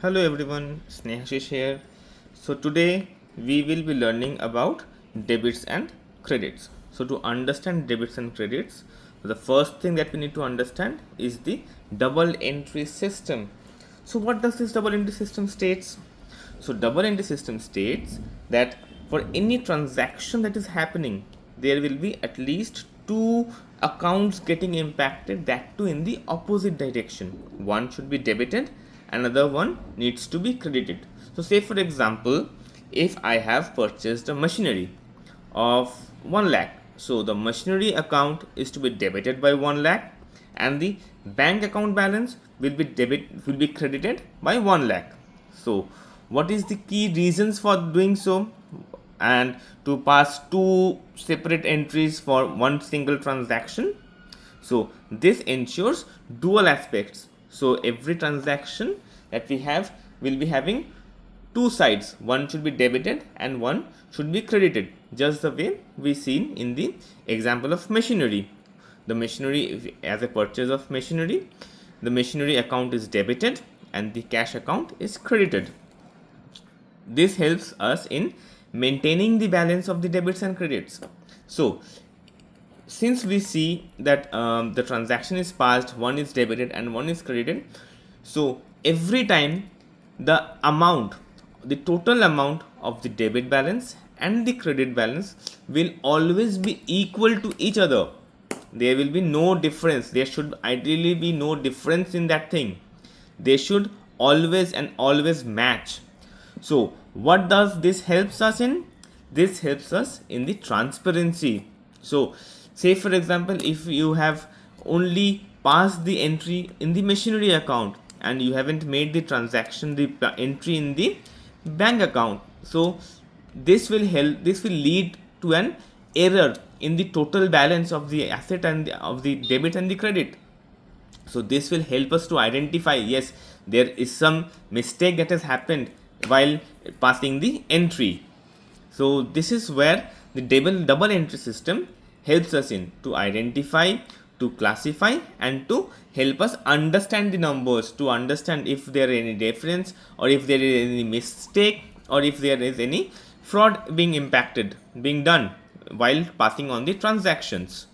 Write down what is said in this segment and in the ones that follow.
Hello everyone, Snehashish here. So today we will be learning about debits and credits. So to understand debits and credits, the first thing that we need to understand is the double entry system. So what does this double entry system states? So double entry system states that for any transaction that is happening, there will be at least two accounts getting impacted, that too in the opposite direction. One should be debited, another one needs to be credited. So say for example, if I have purchased a machinery of 1 lakh, so the machinery account is to be debited by 1 lakh and the bank account balance will be credited by 1 lakh. So what is the key reasons for doing so and to pass two separate entries for one single transaction? So this ensures dual aspects. So every transaction that we have will be having two sides. One should be debited and one should be credited, just the way we seen in the example of machinery. The machinery, as a purchase of machinery, the machinery account is debited and the cash account is credited. This helps us in maintaining the balance of the debits and credits. So since we see that the transaction is passed, one is debited and one is credited, so every time the total amount of the debit balance and the credit balance will always be equal to each other. There will be no difference. There should ideally be no difference in that thing. They should always match. So what does this helps us in? This helps us in the transparency. So say for example, if you have only passed the entry in the machinery account and you haven't made the transaction, the entry in the bank account, so this will lead to an error in the total balance of the asset and of the debit and the credit. So this will help us to identify, yes, there is some mistake that has happened while passing the entry. So this is where the double entry system helps us in to identify, to classify and to help us understand the numbers, to understand if there is any difference or if there is any mistake or if there is any fraud being done while passing on the transactions.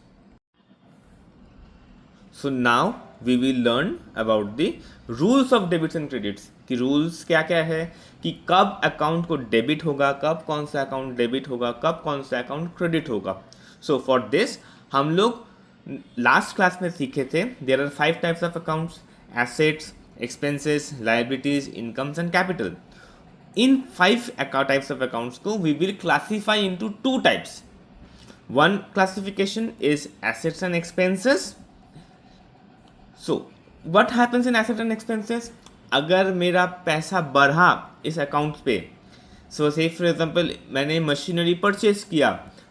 So now we will learn about the rules of debits and credits. कि rules क्या क्या है, कि कब account को debit होगा, कब कौन सा अकाउंट डेबिट होगा, कब कौन सा अकाउंट क्रेडिट होगा. सो फॉर दिस हम लोग लास्ट क्लास में सीखे थे there are 5 types of accounts: assets, expenses, liabilities, incomes and capital. In 5 types of accounts को we will classify into 2 types. One classification is assets and expenses. So what happens in assets and expenses? अगर मेरा पैसा बढ़ा इस account पे, सो say for example मैंने machinery purchase किया,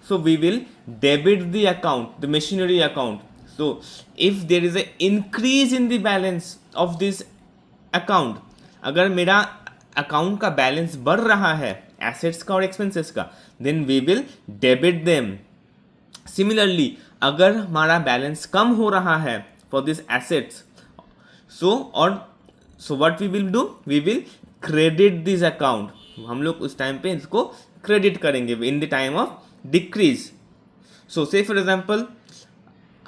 so we will debit the account, the machinery account. So if there is a increase in the balance of this account, अगर मेरा अकाउंट का बैलेंस बढ़ रहा है एसेट्स का और एक्सपेंसेस का, then we will debit them. Similarly अगर हमारा बैलेंस कम हो रहा है for this assets, so what we will do, we will credit this account. हम लोग उस टाइम पे इसको क्रेडिट करेंगे in the time of decrease. So say for example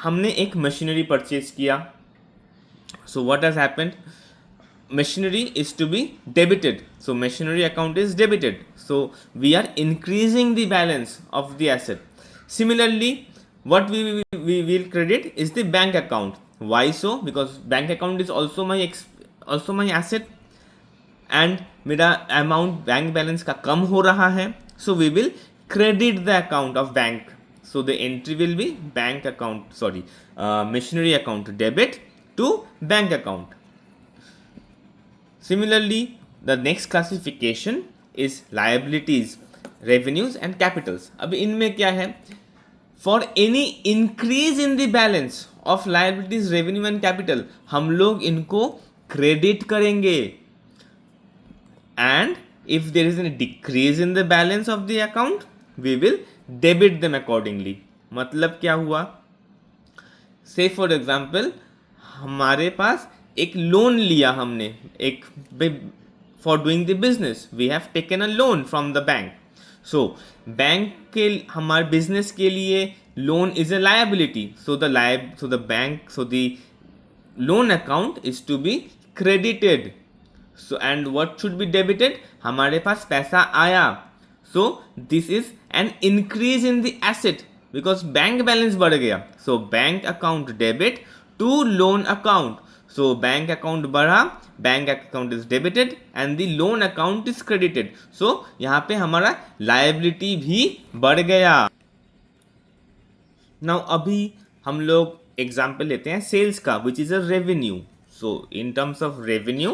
हमने एक मशीनरी परचेज किया, so what has happened, machinery is to be debited, so machinery account is debited, so we are increasing the balance of the asset. Similarly what we will credit is the bank account. Why so? Because bank account is also my asset and मेरा amount bank balance का कम हो रहा है, so we will credit the account of bank. So the entry will be machinery account debit to bank account. Similarly, the next classification is liabilities, revenues and capitals. अब इनमें क्या है, for any increase in the balance of liabilities, revenue and capital, हम लोग इनको credit करेंगे, and if there is any decrease in the balance of the account, we will debit them accordingly. मतलब क्या हुआ, say for example हमारे पास एक loan लिया हमने, एक for doing the business. We have taken a loan from the bank. So bank के हमारे business के लिए loan is a liability. So the loan account is to be credited. So and what should be debited? हमारे पास पैसा आया. So this is an increase in the asset because bank balance बढ़ गया. So bank account debit to loan account. So bank account बढ़ा, bank account is debited and the loan account is credited. So यहाँ पे हमारा liability भी बढ़ गया. Now अभी हम लोग एग्जाम्पल लेते हैं सेल्स का, which is a revenue. So in terms of revenue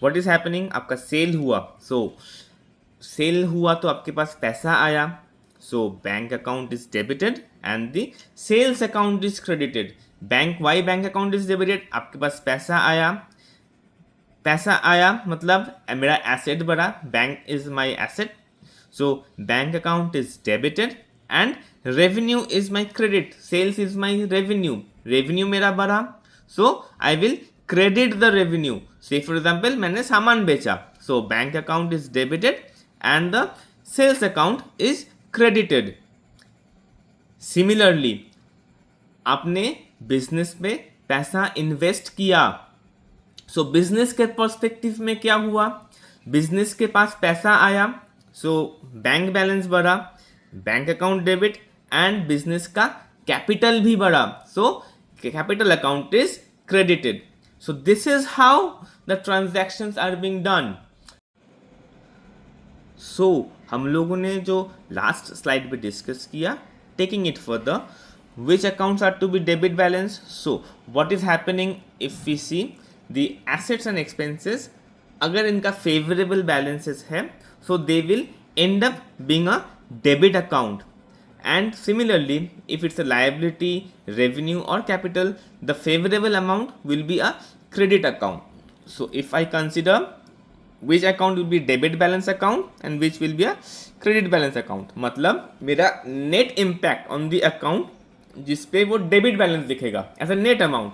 what is happening, आपका सेल हुआ. सो सेल हुआ तो आपके पास पैसा आया. So bank account is debited and the sales account is credited. Why bank account is debited, आपके पास पैसा आया. पैसा आया मतलब मेरा एसेट बढ़ा. Bank is my asset. So bank account is debited and revenue is my credit. Sales is my revenue. Revenue मेरा बढ़ा. So I will credit the revenue. Say for example मैंने सामान बेचा. So bank account is debited and the sales account is credited. Similarly आपने business में पैसा invest किया. सो business के पर्सपेक्टिव में क्या हुआ, बिजनेस के पास पैसा आया. सो बैंक बैलेंस बढ़ा, bank account debit and business का कैपिटल भी बढ़ा. So capital account is credited. So this is how the transactions are being done. So हम लोगों ने जो लास्ट स्लाइड पे डिस्कस किया, taking it further, which accounts are to be debit balance. So what is happening if we see the assets and expenses, अगर इनका favorable balances है, so they will end up being a debit account. And similarly if it's a liability, revenue or capital, the favorable amount will be a credit account. So if I consider which account will be debit balance account and which will be a credit balance account, मतलब मेरा net impact on the account जिसपे वो debit balance दिखेगा as a net amount.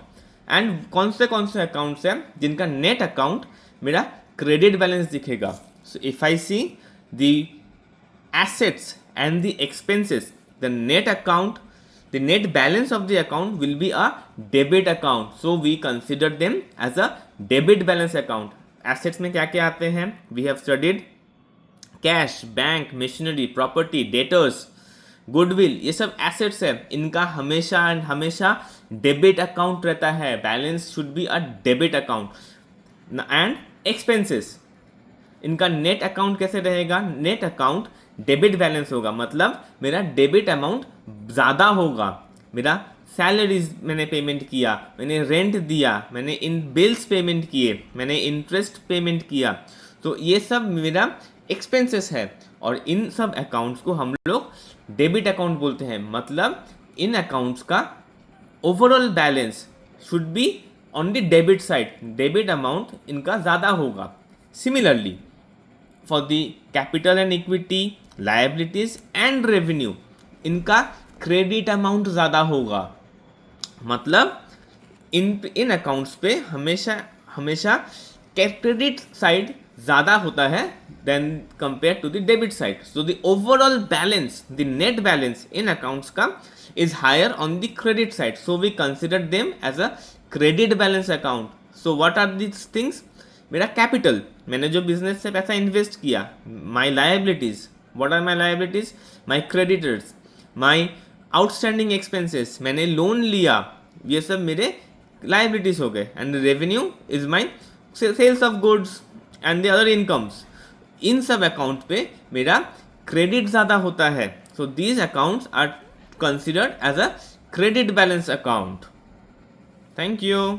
And कौन से accounts हैं जिनका net account मेरा क्रेडिट बैलेंस दिखेगा. So if I see the assets and the expenses, the net account, the net balance of the account will be a debit account. So we consider them as a debit balance account. Assets में क्या क्या आते हैं, we have studied cash, bank, machinery, property, debtors, goodwill, ये सब assets है. इनका हमेशा एंड हमेशा डेबिट अकाउंट रहता है. Balance should be a debit account. And expenses, इनका नेट अकाउंट कैसे रहेगा, नेट अकाउंट डेबिट बैलेंस होगा. मतलब मेरा डेबिट अमाउंट ज़्यादा होगा. मेरा सैलरीज मैंने पेमेंट किया, मैंने रेंट दिया, मैंने इन बिल्स पेमेंट किए, मैंने इंटरेस्ट पेमेंट किया. तो ये सब मेरा एक्सपेंसेस है और इन सब अकाउंट्स को हम लोग डेबिट अकाउंट बोलते हैं. मतलब इन अकाउंट्स का overall balance should be on the debit side. Debit amount इनका ज़्यादा होगा. Similarly for the capital and equity, liabilities and revenue, इनका क्रेडिट अमाउंट ज़्यादा होगा. मतलब इन अकाउंट्स पे हमेशा क्रेडिट साइड ज़्यादा होता है then compare to the debit side. So the overall balance, the net balance in accounts का is higher on the credit side. So we consider them as a credit balance account. So what are this things, मेरा capital, मैंने जो business से पैसा invest किया. My liabilities, what are my liabilities, my creditors, my outstanding expenses, मैंने loan लिया, ये सब मेरे लायबिलिटीज हो गए. And revenue is my sales of goods and the other incomes. इन सब अकाउंट पे मेरा क्रेडिट ज़्यादा होता है. So these accounts are considered as a credit balance account. Thank you.